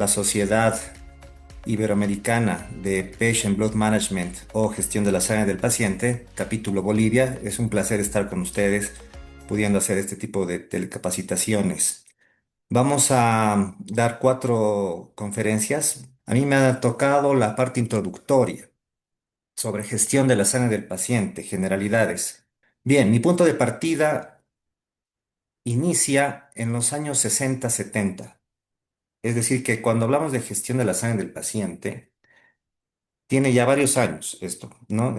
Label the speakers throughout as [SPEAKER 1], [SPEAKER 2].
[SPEAKER 1] la Sociedad Iberoamericana de Patient Blood Management o Gestión de la Sangre del Paciente, capítulo Bolivia. Es un placer estar con ustedes pudiendo hacer este tipo de telecapacitaciones. Vamos a dar 4 conferencias. A mí me ha tocado la parte introductoria sobre gestión de la sangre del paciente, generalidades. Bien, mi punto de partida inicia en los años 60-70. Es decir, que cuando hablamos de gestión de la sangre del paciente, tiene ya varios años esto, ¿no?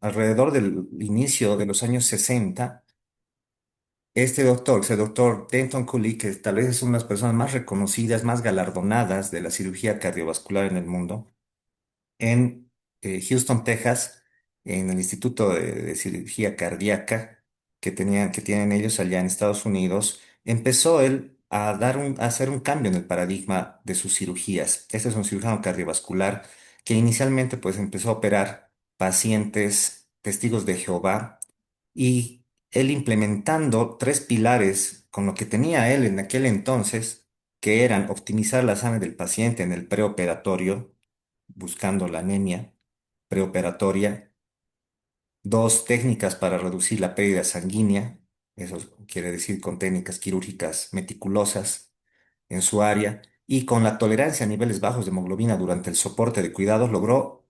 [SPEAKER 1] Alrededor del inicio de los años 60, ese doctor Denton Cooley, que tal vez es una de las personas más reconocidas, más galardonadas de la cirugía cardiovascular en el mundo, en Houston, Texas, en el Instituto de Cirugía Cardíaca que tienen ellos allá en Estados Unidos, empezó él a hacer un cambio en el paradigma de sus cirugías. Este es un cirujano cardiovascular que inicialmente pues empezó a operar pacientes testigos de Jehová y él implementando 3 pilares con lo que tenía él en aquel entonces, que eran optimizar la sangre del paciente en el preoperatorio, buscando la anemia preoperatoria. 2, técnicas para reducir la pérdida sanguínea. Eso quiere decir con técnicas quirúrgicas meticulosas en su área. Y con la tolerancia a niveles bajos de hemoglobina durante el soporte de cuidados, logró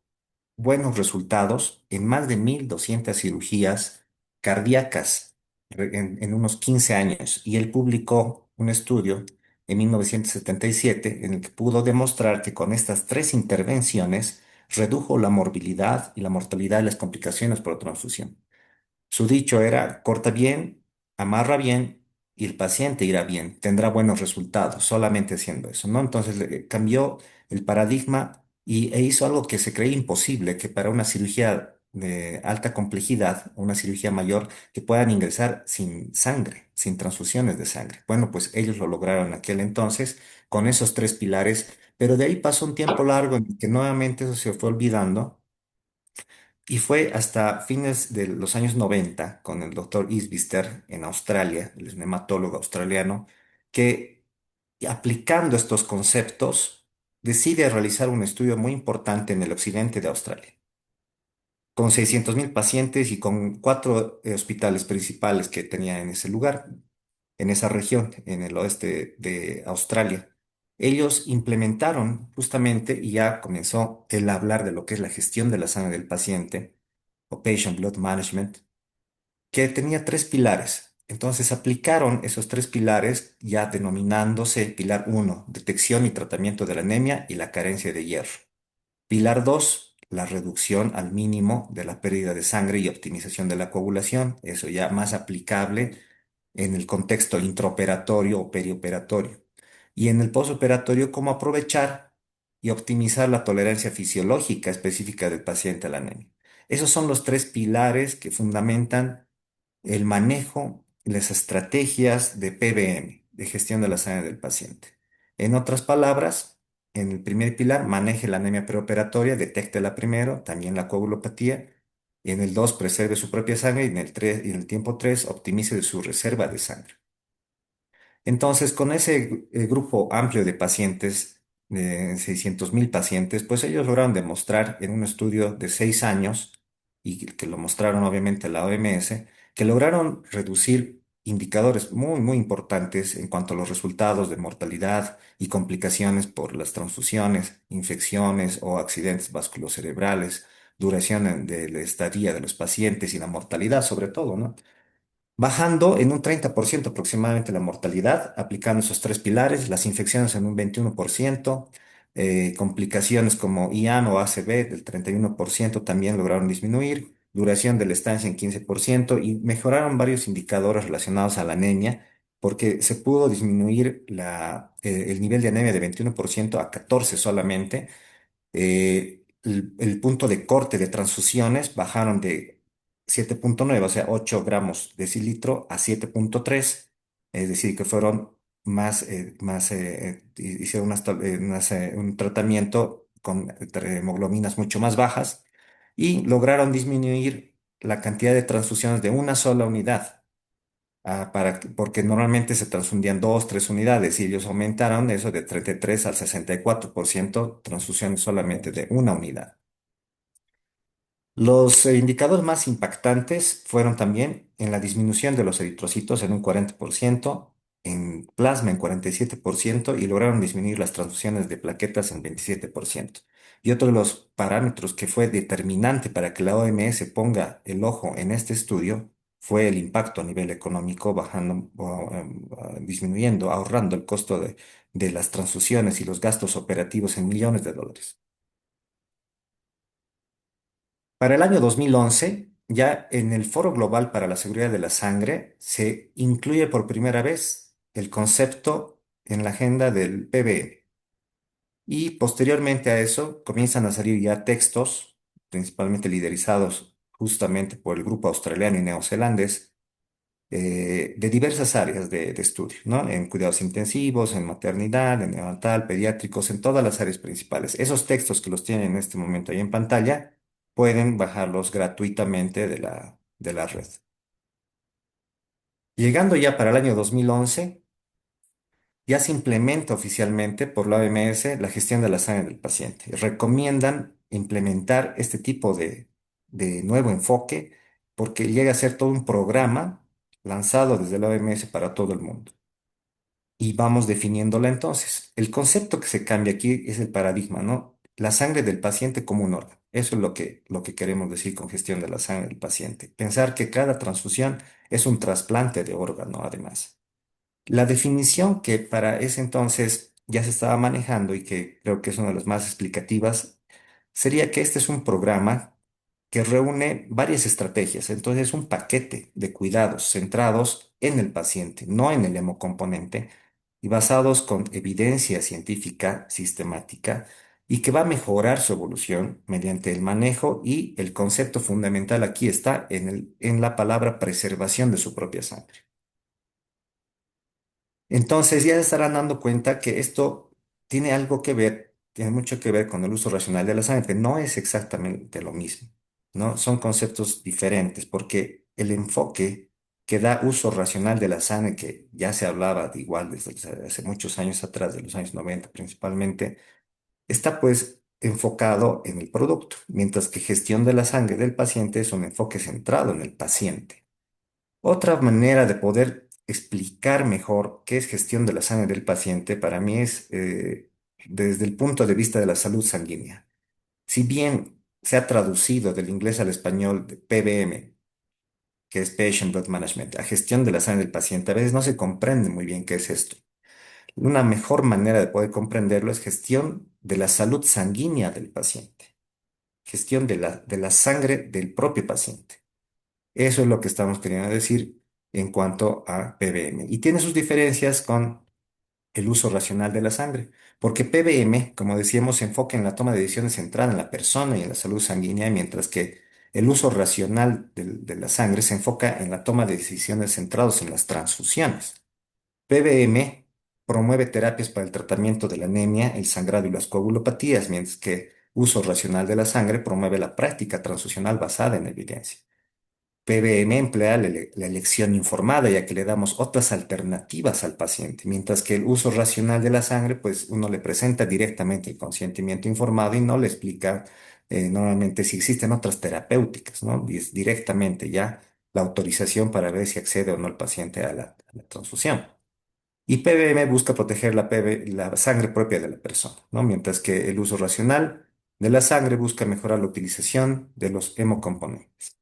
[SPEAKER 1] buenos resultados en más de 1.200 cirugías cardíacas en unos 15 años. Y él publicó un estudio en 1977 en el que pudo demostrar que con estas 3 intervenciones redujo la morbilidad y la mortalidad de las complicaciones por transfusión. Su dicho era, corta bien, amarra bien y el paciente irá bien, tendrá buenos resultados, solamente haciendo eso, ¿no? Entonces cambió el paradigma e hizo algo que se creía imposible, que para una cirugía de alta complejidad, una cirugía mayor, que puedan ingresar sin sangre, sin transfusiones de sangre. Bueno, pues ellos lo lograron en aquel entonces con esos 3 pilares, pero de ahí pasó un tiempo largo en que nuevamente eso se fue olvidando y fue hasta fines de los años 90 con el doctor Isbister en Australia, el hematólogo australiano, que aplicando estos conceptos decide realizar un estudio muy importante en el occidente de Australia, con 600.000 pacientes y con 4 hospitales principales que tenía en ese lugar, en esa región, en el oeste de Australia. Ellos implementaron justamente y ya comenzó el hablar de lo que es la gestión de la sangre del paciente o Patient Blood Management, que tenía 3 pilares. Entonces aplicaron esos 3 pilares ya denominándose pilar uno, detección y tratamiento de la anemia y la carencia de hierro. Pilar 2, la reducción al mínimo de la pérdida de sangre y optimización de la coagulación. Eso ya más aplicable en el contexto intraoperatorio o perioperatorio. Y en el posoperatorio, cómo aprovechar y optimizar la tolerancia fisiológica específica del paciente a la anemia. Esos son los 3 pilares que fundamentan el manejo, las estrategias de PBM, de gestión de la sangre del paciente. En otras palabras, en el primer pilar, maneje la anemia preoperatoria, detéctela primero, también la coagulopatía. Y en el 2 preserve su propia sangre. Y en el 3, y en el tiempo 3 optimice su reserva de sangre. Entonces, con ese grupo amplio de pacientes, de 600.000 pacientes, pues ellos lograron demostrar en un estudio de 6 años, y que lo mostraron obviamente la OMS, que lograron reducir indicadores muy, muy importantes en cuanto a los resultados de mortalidad y complicaciones por las transfusiones, infecciones o accidentes vasculocerebrales, duración de la estadía de los pacientes y la mortalidad sobre todo, ¿no? Bajando en un 30% aproximadamente la mortalidad, aplicando esos 3 pilares, las infecciones en un 21%, complicaciones como IAN o ACV del 31% también lograron disminuir, duración de la estancia en 15% y mejoraron varios indicadores relacionados a la anemia, porque se pudo disminuir el nivel de anemia de 21% a 14 solamente. El punto de corte de transfusiones bajaron de 7,9, o sea, 8 gramos decilitro a 7,3, es decir, que fueron hicieron un tratamiento con hemoglobinas mucho más bajas y lograron disminuir la cantidad de transfusiones de una sola unidad. porque normalmente se transfundían 2, 3 unidades y ellos aumentaron eso de 33 al 64% transfusiones solamente de una unidad. Los indicadores más impactantes fueron también en la disminución de los eritrocitos en un 40%, en plasma en 47% y lograron disminuir las transfusiones de plaquetas en 27%. Y otro de los parámetros que fue determinante para que la OMS ponga el ojo en este estudio fue el impacto a nivel económico, bajando, disminuyendo, ahorrando el costo de las transfusiones y los gastos operativos en millones de dólares. Para el año 2011, ya en el Foro Global para la Seguridad de la Sangre, se incluye por primera vez el concepto en la agenda del PBE. Y posteriormente a eso comienzan a salir ya textos, principalmente liderizados justamente por el grupo australiano y neozelandés, de diversas áreas de estudio, ¿no? En cuidados intensivos, en maternidad, en neonatal, pediátricos, en todas las áreas principales. Esos textos que los tienen en este momento ahí en pantalla, pueden bajarlos gratuitamente de la red. Llegando ya para el año 2011, ya se implementa oficialmente por la OMS la gestión de la sangre del paciente. Recomiendan implementar este tipo de nuevo enfoque porque llega a ser todo un programa lanzado desde la OMS para todo el mundo. Y vamos definiéndola entonces. El concepto que se cambia aquí es el paradigma, ¿no? La sangre del paciente como un órgano. Eso es lo que queremos decir con gestión de la sangre del paciente. Pensar que cada transfusión es un trasplante de órgano, además. La definición que para ese entonces ya se estaba manejando y que creo que es una de las más explicativas, sería que este es un programa que reúne varias estrategias. Entonces es un paquete de cuidados centrados en el paciente, no en el hemocomponente, y basados con evidencia científica sistemática y que va a mejorar su evolución mediante el manejo y el concepto fundamental aquí está en la palabra preservación de su propia sangre. Entonces ya se estarán dando cuenta que esto tiene algo que ver, tiene mucho que ver con el uso racional de la sangre, que no es exactamente lo mismo, ¿no? Son conceptos diferentes, porque el enfoque que da uso racional de la sangre, que ya se hablaba de igual desde hace muchos años atrás, de los años 90 principalmente, está pues enfocado en el producto, mientras que gestión de la sangre del paciente es un enfoque centrado en el paciente. Otra manera de poder explicar mejor qué es gestión de la sangre del paciente para mí es desde el punto de vista de la salud sanguínea. Si bien se ha traducido del inglés al español de PBM, que es Patient Blood Management, a gestión de la sangre del paciente, a veces no se comprende muy bien qué es esto. Una mejor manera de poder comprenderlo es gestión de la salud sanguínea del paciente, gestión de la sangre del propio paciente. Eso es lo que estamos queriendo decir en cuanto a PBM. Y tiene sus diferencias con el uso racional de la sangre, porque PBM, como decíamos, se enfoca en la toma de decisiones centrada en la persona y en la salud sanguínea, mientras que el uso racional de la sangre se enfoca en la toma de decisiones centradas en las transfusiones. PBM promueve terapias para el tratamiento de la anemia, el sangrado y las coagulopatías, mientras que uso racional de la sangre promueve la práctica transfusional basada en evidencia. PBM emplea la elección informada, ya que le damos otras alternativas al paciente, mientras que el uso racional de la sangre, pues uno le presenta directamente el consentimiento informado y no le explica normalmente si existen otras terapéuticas, ¿no? Y es directamente ya la autorización para ver si accede o no el paciente a la transfusión. Y PBM busca proteger la sangre propia de la persona, ¿no? Mientras que el uso racional de la sangre busca mejorar la utilización de los hemocomponentes.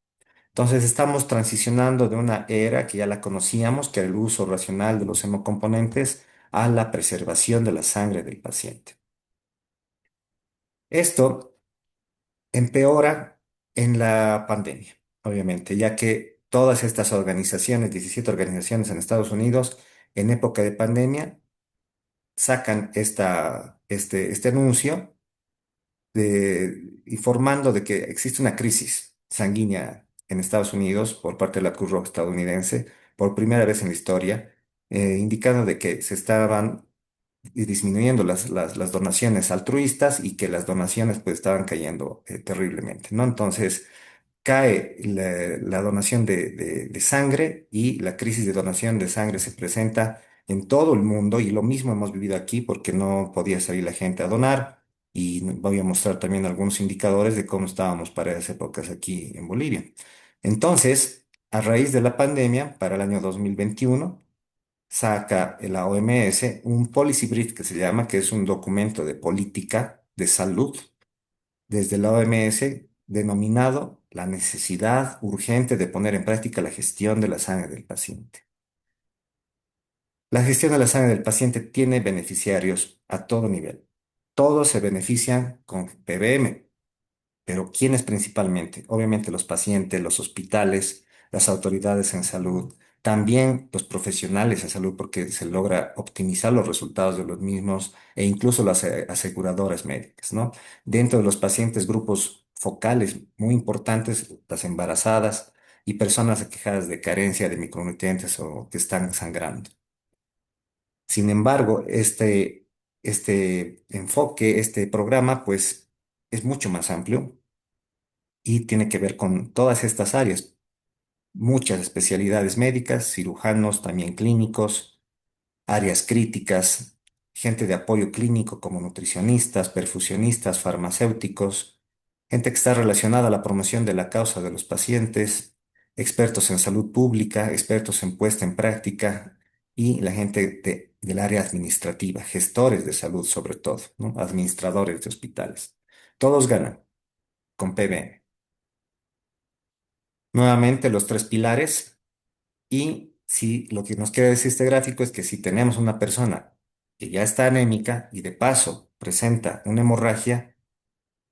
[SPEAKER 1] Entonces estamos transicionando de una era que ya la conocíamos, que era el uso racional de los hemocomponentes, a la preservación de la sangre del paciente. Esto empeora en la pandemia, obviamente, ya que todas estas organizaciones, 17 organizaciones en Estados Unidos, en época de pandemia, sacan este anuncio informando de que existe una crisis sanguínea en Estados Unidos por parte de la Cruz Roja estadounidense por primera vez en la historia, indicando de que se estaban disminuyendo las donaciones altruistas y que las donaciones pues estaban cayendo terriblemente, ¿no? Entonces, cae la donación de sangre y la crisis de donación de sangre se presenta en todo el mundo y lo mismo hemos vivido aquí porque no podía salir la gente a donar y voy a mostrar también algunos indicadores de cómo estábamos para esas épocas aquí en Bolivia. Entonces, a raíz de la pandemia, para el año 2021, saca la OMS un Policy Brief que se llama, que es un documento de política de salud desde la OMS denominado la necesidad urgente de poner en práctica la gestión de la sangre del paciente. La gestión de la sangre del paciente tiene beneficiarios a todo nivel. Todos se benefician con PBM, pero ¿quiénes principalmente? Obviamente los pacientes, los hospitales, las autoridades en salud, también los profesionales en salud, porque se logra optimizar los resultados de los mismos e incluso las aseguradoras médicas, ¿no? Dentro de los pacientes, grupos focales muy importantes, las embarazadas y personas aquejadas de carencia de micronutrientes o que están sangrando. Sin embargo, este enfoque, este programa, pues es mucho más amplio y tiene que ver con todas estas áreas, muchas especialidades médicas, cirujanos, también clínicos, áreas críticas, gente de apoyo clínico como nutricionistas, perfusionistas, farmacéuticos, gente que está relacionada a la promoción de la causa de los pacientes, expertos en salud pública, expertos en puesta en práctica y la gente del área administrativa, gestores de salud sobre todo, ¿no? Administradores de hospitales. Todos ganan con PBM. Nuevamente los tres pilares y si lo que nos quiere decir este gráfico es que si tenemos una persona que ya está anémica y de paso presenta una hemorragia,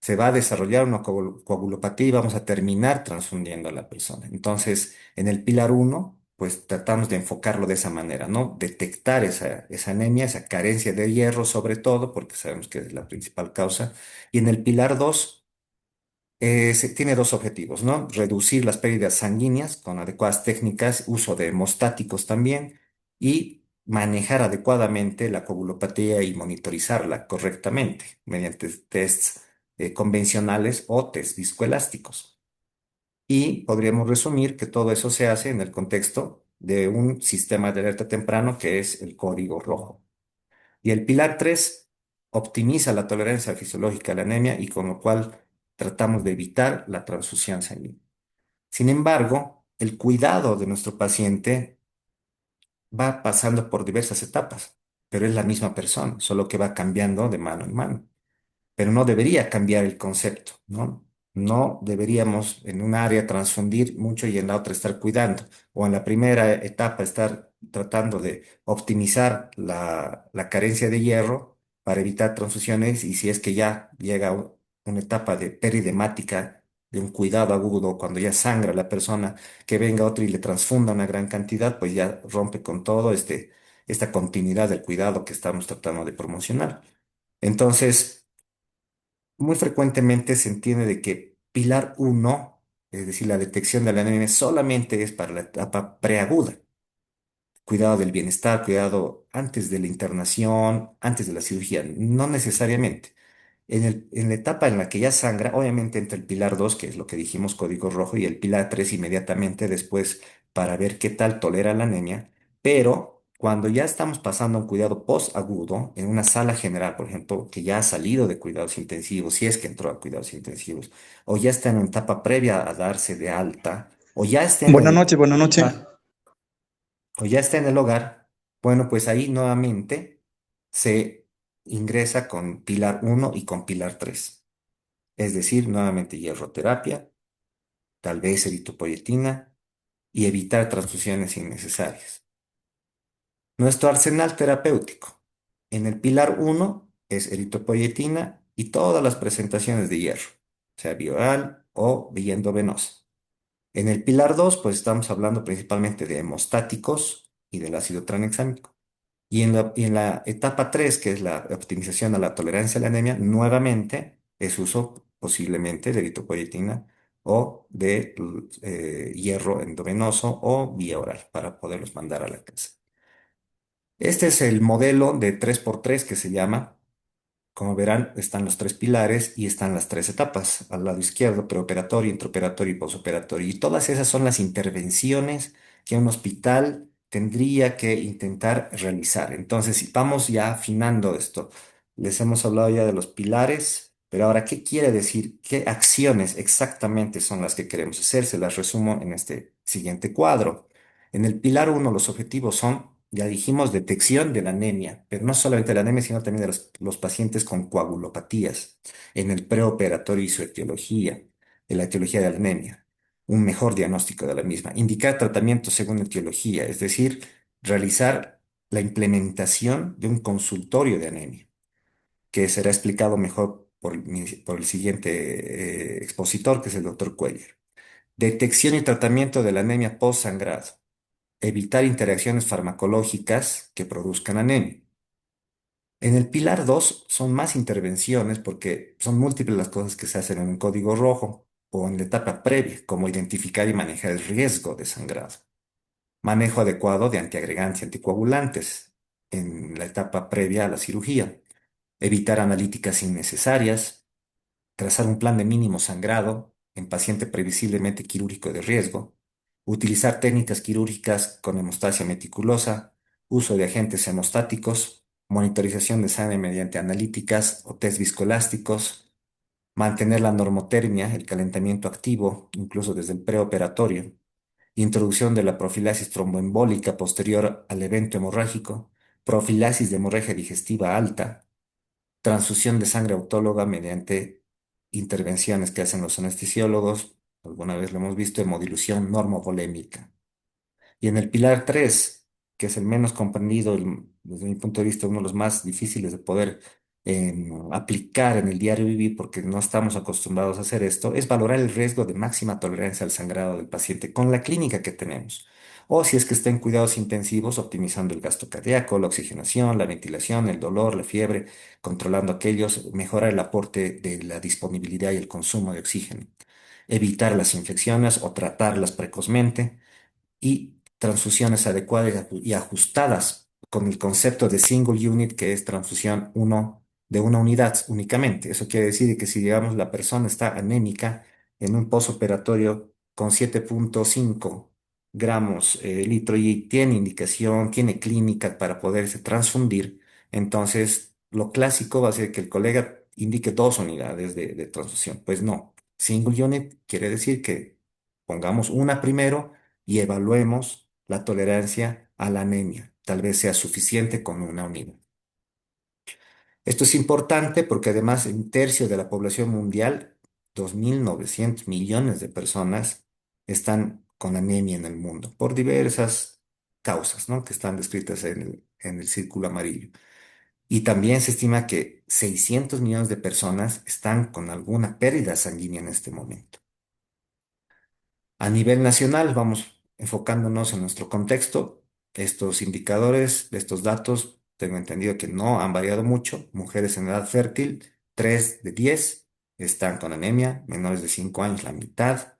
[SPEAKER 1] se va a desarrollar una coagulopatía y vamos a terminar transfundiendo a la persona. Entonces, en el pilar uno, pues tratamos de enfocarlo de esa manera, ¿no? Detectar esa anemia, esa carencia de hierro sobre todo, porque sabemos que es la principal causa. Y en el pilar 2 tiene dos objetivos, ¿no? Reducir las pérdidas sanguíneas con adecuadas técnicas, uso de hemostáticos también, y manejar adecuadamente la coagulopatía y monitorizarla correctamente mediante tests convencionales o test viscoelásticos. Y podríamos resumir que todo eso se hace en el contexto de un sistema de alerta temprano que es el código rojo. Y el pilar 3 optimiza la tolerancia fisiológica a la anemia y con lo cual tratamos de evitar la transfusión sanguínea. Sin embargo, el cuidado de nuestro paciente va pasando por diversas etapas, pero es la misma persona, solo que va cambiando de mano en mano, pero no debería cambiar el concepto, ¿no? No deberíamos en un área transfundir mucho y en la otra estar cuidando, o en la primera etapa estar tratando de optimizar la carencia de hierro para evitar transfusiones y si es que ya llega una etapa de peridemática, de un cuidado agudo, cuando ya sangra la persona, que venga otro y le transfunda una gran cantidad, pues ya rompe con todo esta continuidad del cuidado que estamos tratando de promocionar. Entonces, muy frecuentemente se entiende de que pilar uno, es decir, la detección de la anemia, solamente es para la etapa preaguda. Cuidado del bienestar, cuidado antes de la internación, antes de la cirugía, no necesariamente. En la etapa en la que ya sangra, obviamente entra el pilar 2 que es lo que dijimos, código rojo, y el pilar 3 inmediatamente después para ver qué tal tolera la anemia. Pero cuando ya estamos pasando a un cuidado post-agudo, en una sala general, por ejemplo, que ya ha salido de cuidados intensivos, si es que entró a cuidados intensivos, o ya está en una etapa previa a darse de alta, o ya está en
[SPEAKER 2] Buenas
[SPEAKER 1] el,
[SPEAKER 2] noches, buenas noches.
[SPEAKER 1] o ya está en el hogar, bueno, pues ahí nuevamente se ingresa con pilar uno y con pilar 3. Es decir, nuevamente hierroterapia, tal vez eritropoyetina y evitar transfusiones innecesarias. Nuestro arsenal terapéutico. En el pilar uno es eritropoyetina y todas las presentaciones de hierro, sea vía oral o vía endovenosa. En el pilar 2, pues estamos hablando principalmente de hemostáticos y del ácido tranexámico. Y en la etapa 3 que es la optimización a la tolerancia a la anemia, nuevamente es uso posiblemente de eritropoyetina o de hierro endovenoso o vía oral para poderlos mandar a la casa. Este es el modelo de 3x3 que se llama, Como verán, están los tres pilares y están las tres etapas. Al lado izquierdo, preoperatorio, intraoperatorio y posoperatorio. Y todas esas son las intervenciones que un hospital tendría que intentar realizar. Entonces, si vamos ya afinando esto. Les hemos hablado ya de los pilares, pero ahora, ¿qué quiere decir? ¿Qué acciones exactamente son las que queremos hacer? Se las resumo en este siguiente cuadro. En el pilar uno, los objetivos son, ya dijimos, detección de la anemia, pero no solamente de la anemia, sino también de los pacientes con coagulopatías. En el preoperatorio y su etiología, de la etiología de la anemia, un mejor diagnóstico de la misma. Indicar tratamiento según etiología, es decir, realizar la implementación de un consultorio de anemia, que será explicado mejor por el siguiente expositor, que es el doctor Cuellar. Detección y tratamiento de la anemia postsangrado, evitar interacciones farmacológicas que produzcan anemia. En el pilar 2 son más intervenciones porque son múltiples las cosas que se hacen en un código rojo o en la etapa previa, como identificar y manejar el riesgo de sangrado. Manejo adecuado de antiagregantes y anticoagulantes en la etapa previa a la cirugía. Evitar analíticas innecesarias, trazar un plan de mínimo sangrado en paciente previsiblemente quirúrgico de riesgo, utilizar técnicas quirúrgicas con hemostasia meticulosa, uso de agentes hemostáticos, monitorización de sangre mediante analíticas o test viscoelásticos, mantener la normotermia, el calentamiento activo, incluso desde el preoperatorio, introducción de la profilaxis tromboembólica posterior al evento hemorrágico, profilaxis de hemorragia digestiva alta, transfusión de sangre autóloga mediante intervenciones que hacen los anestesiólogos, alguna vez lo hemos visto, hemodilución normovolémica. Y en el pilar 3, que es el menos comprendido, desde mi punto de vista, uno de los más difíciles de poder aplicar en el diario vivir, porque no estamos acostumbrados a hacer esto, es valorar el riesgo de máxima tolerancia al sangrado del paciente con la clínica que tenemos. O si es que está en cuidados intensivos, optimizando el gasto cardíaco, la oxigenación, la ventilación, el dolor, la fiebre, controlando aquellos, mejorar el aporte de la disponibilidad y el consumo de oxígeno, evitar las infecciones o tratarlas precozmente y transfusiones adecuadas y ajustadas con el concepto de single unit, que es transfusión de una unidad únicamente. Eso quiere decir que si, digamos, la persona está anémica en un posoperatorio con 7,5 gramos litro y tiene indicación, tiene clínica para poderse transfundir, entonces lo clásico va a ser que el colega indique 2 unidades de transfusión. Pues no, single unit quiere decir que pongamos una primero y evaluemos la tolerancia a la anemia. Tal vez sea suficiente con una unidad. Esto es importante porque además un tercio de la población mundial, 2.900 millones de personas, están con anemia en el mundo por diversas causas, ¿no? Que están descritas en el círculo amarillo. Y también se estima que 600 millones de personas están con alguna pérdida sanguínea en este momento. A nivel nacional, vamos enfocándonos en nuestro contexto. Estos indicadores, estos datos, tengo entendido que no han variado mucho. Mujeres en edad fértil, 3 de 10 están con anemia, menores de 5 años, la mitad.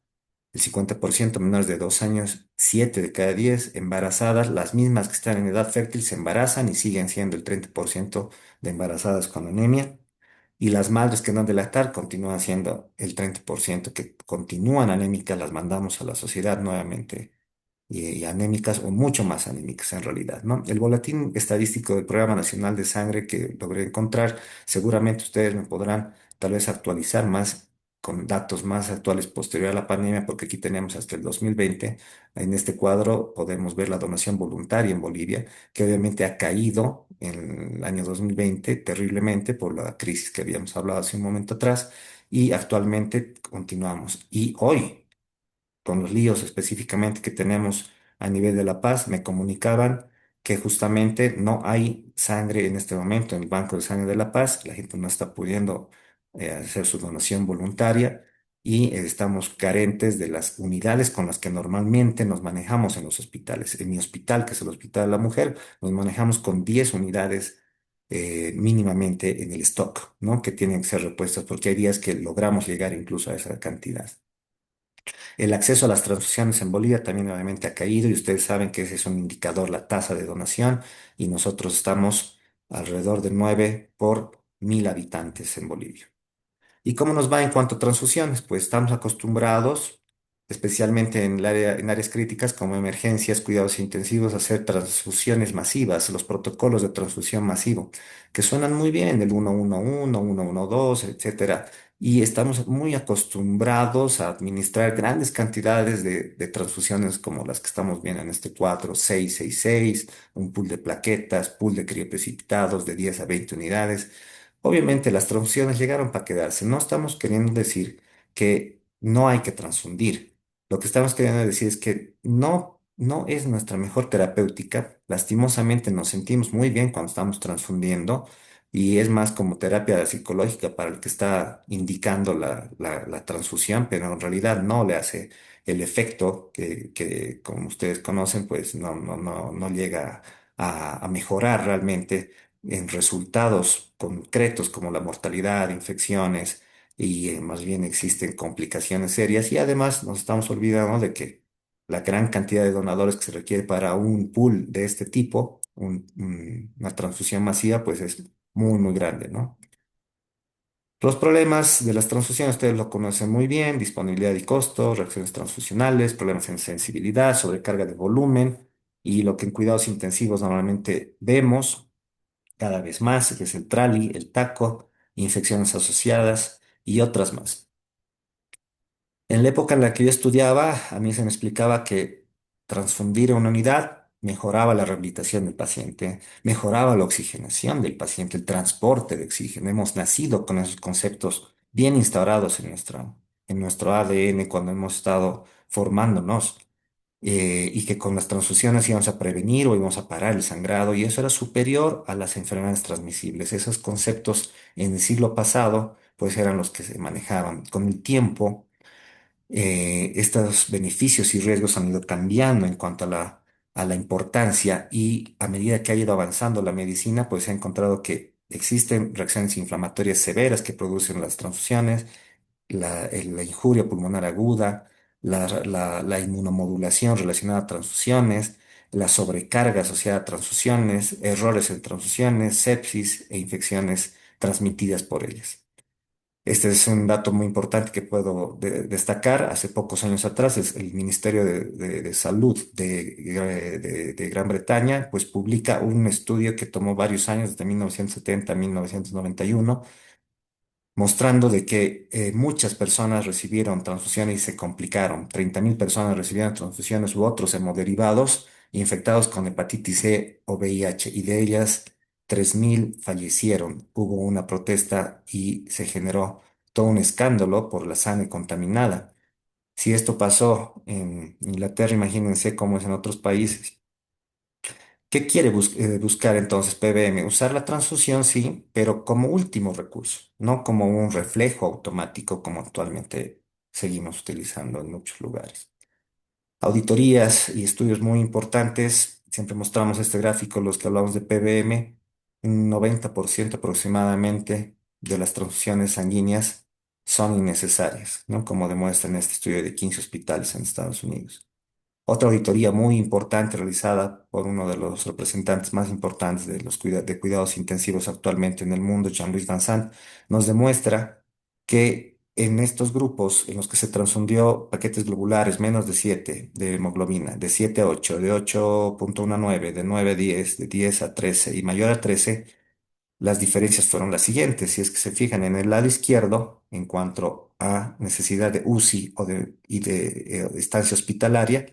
[SPEAKER 1] El 50% menores de 2 años, 7 de cada 10 embarazadas, las mismas que están en edad fértil se embarazan y siguen siendo el 30% de embarazadas con anemia. Y las madres que no han de lactar continúan siendo el 30% que continúan anémicas, las mandamos a la sociedad nuevamente y anémicas o mucho más anémicas en realidad, ¿no? El boletín estadístico del Programa Nacional de Sangre que logré encontrar, seguramente ustedes me podrán tal vez actualizar más con datos más actuales posterior a la pandemia, porque aquí tenemos hasta el 2020. En este cuadro podemos ver la donación voluntaria en Bolivia, que obviamente ha caído en el año 2020 terriblemente por la crisis que habíamos hablado hace un momento atrás, y actualmente continuamos. Y hoy, con los líos específicamente que tenemos a nivel de La Paz, me comunicaban que justamente no hay sangre en este momento en el Banco de Sangre de La Paz, la gente no está pudiendo hacer su donación voluntaria y estamos carentes de las unidades con las que normalmente nos manejamos en los hospitales. En mi hospital, que es el Hospital de la Mujer, nos manejamos con 10 unidades mínimamente en el stock, ¿no? Que tienen que ser repuestas porque hay días que logramos llegar incluso a esa cantidad. El acceso a las transfusiones en Bolivia también obviamente ha caído y ustedes saben que ese es un indicador, la tasa de donación, y nosotros estamos alrededor de 9 por mil habitantes en Bolivia. ¿Y cómo nos va en cuanto a transfusiones? Pues estamos acostumbrados, especialmente en áreas críticas como emergencias, cuidados intensivos, a hacer transfusiones masivas, los protocolos de transfusión masivo, que suenan muy bien, el 111, 112, etcétera. Y estamos muy acostumbrados a administrar grandes cantidades de transfusiones como las que estamos viendo en este cuadro, 666, un pool de plaquetas, pool de crioprecipitados de 10 a 20 unidades. Obviamente las transfusiones llegaron para quedarse. No estamos queriendo decir que no hay que transfundir. Lo que estamos queriendo decir es que no es nuestra mejor terapéutica. Lastimosamente nos sentimos muy bien cuando estamos transfundiendo y es más como terapia psicológica para el que está indicando la transfusión, pero en realidad no le hace el efecto que como ustedes conocen, pues no llega a mejorar realmente en resultados concretos como la mortalidad, infecciones y más bien existen complicaciones serias y además nos estamos olvidando de que la gran cantidad de donadores que se requiere para un pool de este tipo, una transfusión masiva, pues es muy grande, ¿no? Los problemas de las transfusiones ustedes lo conocen muy bien: disponibilidad y costo, reacciones transfusionales, problemas en sensibilidad, sobrecarga de volumen y lo que en cuidados intensivos normalmente vemos cada vez más, que es el trali, el taco, infecciones asociadas y otras más. En la época en la que yo estudiaba, a mí se me explicaba que transfundir una unidad mejoraba la rehabilitación del paciente, mejoraba la oxigenación del paciente, el transporte de oxígeno. Hemos nacido con esos conceptos bien instaurados en nuestro ADN cuando hemos estado formándonos, y que con las transfusiones íbamos a prevenir o íbamos a parar el sangrado, y eso era superior a las enfermedades transmisibles. Esos conceptos en el siglo pasado, pues eran los que se manejaban. Con el tiempo, estos beneficios y riesgos han ido cambiando en cuanto a la importancia, y a medida que ha ido avanzando la medicina, pues se ha encontrado que existen reacciones inflamatorias severas que producen las transfusiones, la injuria pulmonar aguda, la inmunomodulación relacionada a transfusiones, la sobrecarga asociada a transfusiones, errores en transfusiones, sepsis e infecciones transmitidas por ellas. Este es un dato muy importante que puedo destacar. Hace pocos años atrás, el Ministerio de Salud de Gran Bretaña pues publica un estudio que tomó varios años, desde 1970 a 1991, mostrando de que muchas personas recibieron transfusiones y se complicaron. 30.000 personas recibieron transfusiones u otros hemoderivados infectados con hepatitis C o VIH, y de ellas 3.000 fallecieron. Hubo una protesta y se generó todo un escándalo por la sangre contaminada. Si esto pasó en Inglaterra, imagínense cómo es en otros países. ¿Qué quiere buscar entonces PBM? Usar la transfusión, sí, pero como último recurso, no como un reflejo automático como actualmente seguimos utilizando en muchos lugares. Auditorías y estudios muy importantes, siempre mostramos este gráfico, los que hablamos de PBM, un 90% aproximadamente de las transfusiones sanguíneas son innecesarias, ¿no? Como demuestra en este estudio de 15 hospitales en Estados Unidos. Otra auditoría muy importante realizada por uno de los representantes más importantes de los de cuidados intensivos actualmente en el mundo, Jean-Louis Vincent, nos demuestra que en estos grupos en los que se transfundió paquetes globulares menos de 7 de hemoglobina, de 7 a 8, de 8,1 a 9, de 9 a 10, de 10 a 13 y mayor a 13, las diferencias fueron las siguientes. Si es que se fijan en el lado izquierdo, en cuanto a necesidad de UCI y de estancia hospitalaria,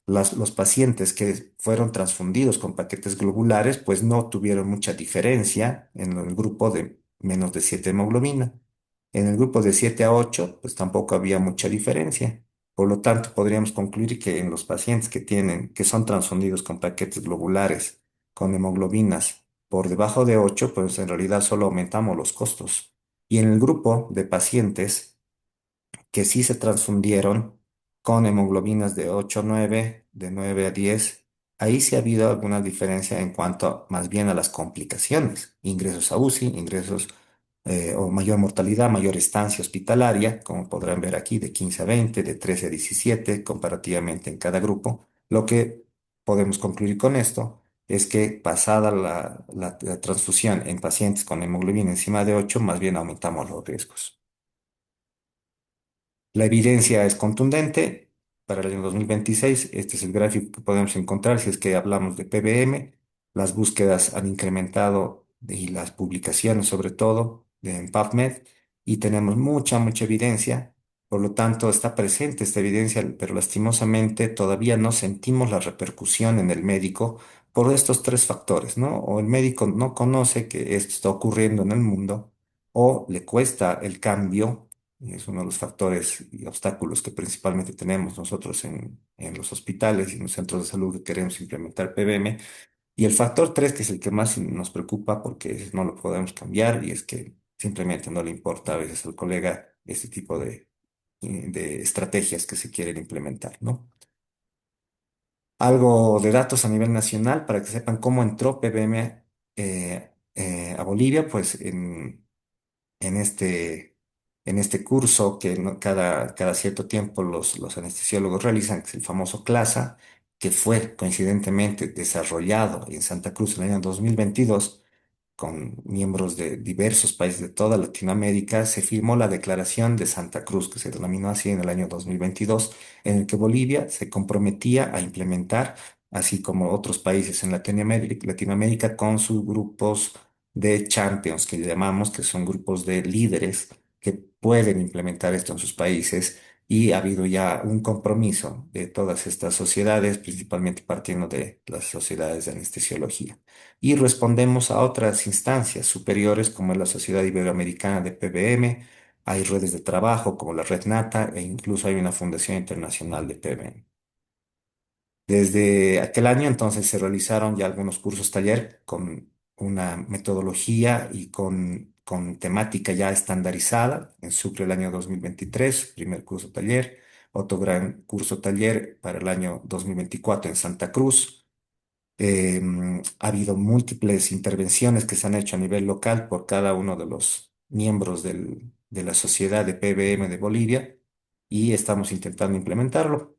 [SPEAKER 1] los pacientes que fueron transfundidos con paquetes globulares, pues no tuvieron mucha diferencia en el grupo de menos de 7 hemoglobina. En el grupo de 7 a 8, pues tampoco había mucha diferencia. Por lo tanto, podríamos concluir que en los pacientes que son transfundidos con paquetes globulares, con hemoglobinas por debajo de 8, pues en realidad solo aumentamos los costos. Y en el grupo de pacientes que sí se transfundieron con hemoglobinas de 8 a 9, de 9 a 10, ahí sí ha habido alguna diferencia en cuanto más bien a las complicaciones, ingresos a UCI, ingresos o mayor mortalidad, mayor estancia hospitalaria, como podrán ver aquí, de 15 a 20, de 13 a 17, comparativamente en cada grupo. Lo que podemos concluir con esto es que pasada la transfusión en pacientes con hemoglobina encima de 8, más bien aumentamos los riesgos. La evidencia es contundente. Para el año 2026, este es el gráfico que podemos encontrar si es que hablamos de PBM. Las búsquedas han incrementado y las publicaciones sobre todo en PubMed y tenemos mucha evidencia. Por lo tanto, está presente esta evidencia, pero lastimosamente todavía no sentimos la repercusión en el médico por estos tres factores, ¿no? O el médico no conoce que esto está ocurriendo en el mundo o le cuesta el cambio y es uno de los factores y obstáculos que principalmente tenemos nosotros en los hospitales y en los centros de salud que queremos implementar PBM. Y el factor 3 que es el que más nos preocupa porque ese no lo podemos cambiar, y es que simplemente no le importa a veces al colega este tipo de estrategias que se quieren implementar, ¿no? Algo de datos a nivel nacional para que sepan cómo entró PBM a Bolivia, pues en este, en este curso que cada cierto tiempo los anestesiólogos realizan, que es el famoso CLASA, que fue coincidentemente desarrollado en Santa Cruz en el año 2022 con miembros de diversos países de toda Latinoamérica. Se firmó la Declaración de Santa Cruz, que se denominó así en el año 2022, en el que Bolivia se comprometía a implementar, así como otros países en Latinoamérica, con sus grupos de champions, que llamamos, que son grupos de líderes que pueden implementar esto en sus países. Y ha habido ya un compromiso de todas estas sociedades, principalmente partiendo de las sociedades de anestesiología, y respondemos a otras instancias superiores como es la Sociedad Iberoamericana de PBM, hay redes de trabajo como la Red NATA e incluso hay una Fundación Internacional de PBM. Desde aquel año entonces se realizaron ya algunos cursos taller con una metodología y con temática ya estandarizada. En Sucre el año 2023, primer curso taller, otro gran curso taller para el año 2024 en Santa Cruz. Ha habido múltiples intervenciones que se han hecho a nivel local por cada uno de los miembros de la Sociedad de PBM de Bolivia y estamos intentando implementarlo.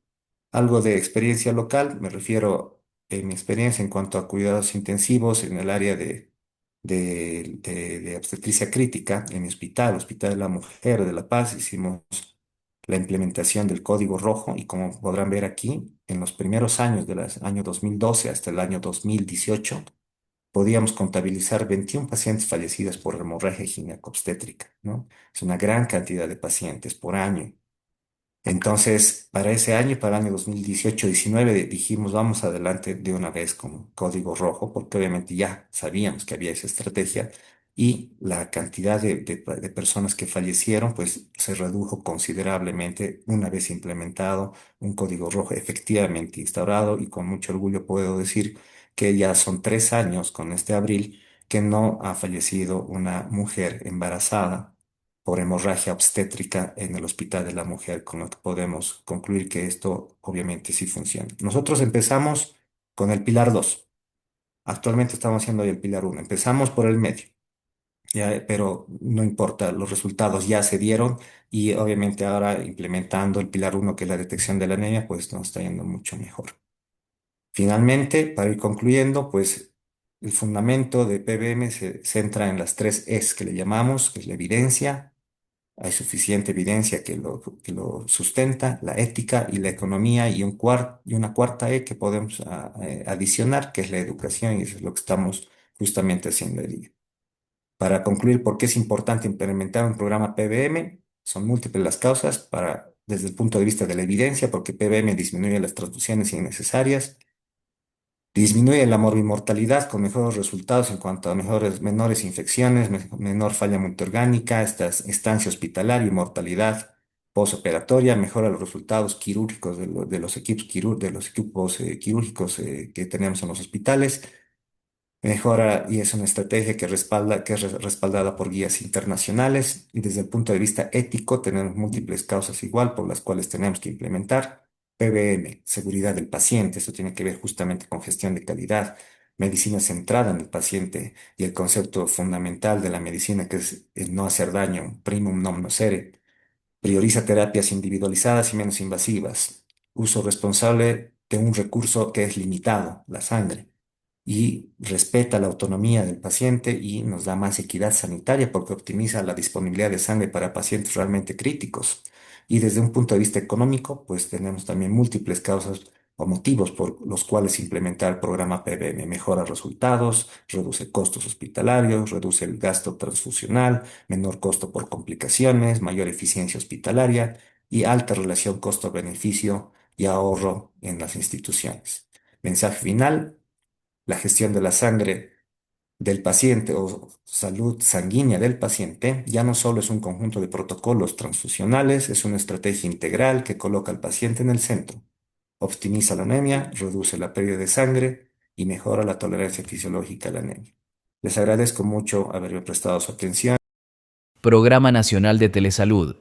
[SPEAKER 1] Algo de experiencia local, me refiero en mi experiencia en cuanto a cuidados intensivos en el área de obstetricia crítica en mi hospital, Hospital de la Mujer de La Paz. Hicimos la implementación del código rojo y como podrán ver aquí, en los primeros años del año 2012 hasta el año 2018, podíamos contabilizar 21 pacientes fallecidas por hemorragia ginecobstétrica, ¿no? Es una gran cantidad de pacientes por año. Entonces, para ese año, para el año 2018-19, dijimos, vamos adelante de una vez con código rojo, porque obviamente ya sabíamos que había esa estrategia y la cantidad de personas que fallecieron, pues se redujo considerablemente una vez implementado un código rojo efectivamente instaurado, y con mucho orgullo puedo decir que ya son 3 años con este abril que no ha fallecido una mujer embarazada por hemorragia obstétrica en el Hospital de la Mujer, con lo que podemos concluir que esto obviamente sí funciona. Nosotros empezamos con el pilar 2. Actualmente estamos haciendo hoy el pilar 1. Empezamos por el medio, ya, pero no importa, los resultados ya se dieron y obviamente ahora implementando el pilar 1, que es la detección de la anemia, pues nos está yendo mucho mejor. Finalmente, para ir concluyendo, pues el fundamento de PBM se centra en las tres E's que le llamamos, que es la evidencia. Hay suficiente evidencia que lo sustenta, la ética y la economía, y y una cuarta E que podemos adicionar, que es la educación, y eso es lo que estamos justamente haciendo hoy día. Para concluir, ¿por qué es importante implementar un programa PBM? Son múltiples las causas desde el punto de vista de la evidencia, porque PBM disminuye las transfusiones innecesarias. Disminuye la morbimortalidad con mejores resultados en cuanto a menores infecciones, menor falla multiorgánica, estancia hospitalaria y mortalidad posoperatoria. Mejora los resultados quirúrgicos de los equipos quirúrgicos que tenemos en los hospitales. Mejora, y es una estrategia que es respaldada por guías internacionales. Y desde el punto de vista ético, tenemos múltiples causas igual por las cuales tenemos que implementar. PBM, seguridad del paciente, eso tiene que ver justamente con gestión de calidad, medicina centrada en el paciente y el concepto fundamental de la medicina, que es el no hacer daño, primum non nocere. Prioriza terapias individualizadas y menos invasivas. Uso responsable de un recurso que es limitado, la sangre, y respeta la autonomía del paciente y nos da más equidad sanitaria porque optimiza la disponibilidad de sangre para pacientes realmente críticos. Y desde un punto de vista económico, pues tenemos también múltiples causas o motivos por los cuales implementar el programa PBM. Mejora resultados, reduce costos hospitalarios, reduce el gasto transfusional, menor costo por complicaciones, mayor eficiencia hospitalaria y alta relación costo-beneficio y ahorro en las instituciones. Mensaje final: la gestión de la sangre del paciente o salud sanguínea del paciente ya no solo es un conjunto de protocolos transfusionales, es una estrategia integral que coloca al paciente en el centro, optimiza la anemia, reduce la pérdida de sangre y mejora la tolerancia fisiológica a la anemia. Les agradezco mucho haberme prestado su atención.
[SPEAKER 2] Programa Nacional de Telesalud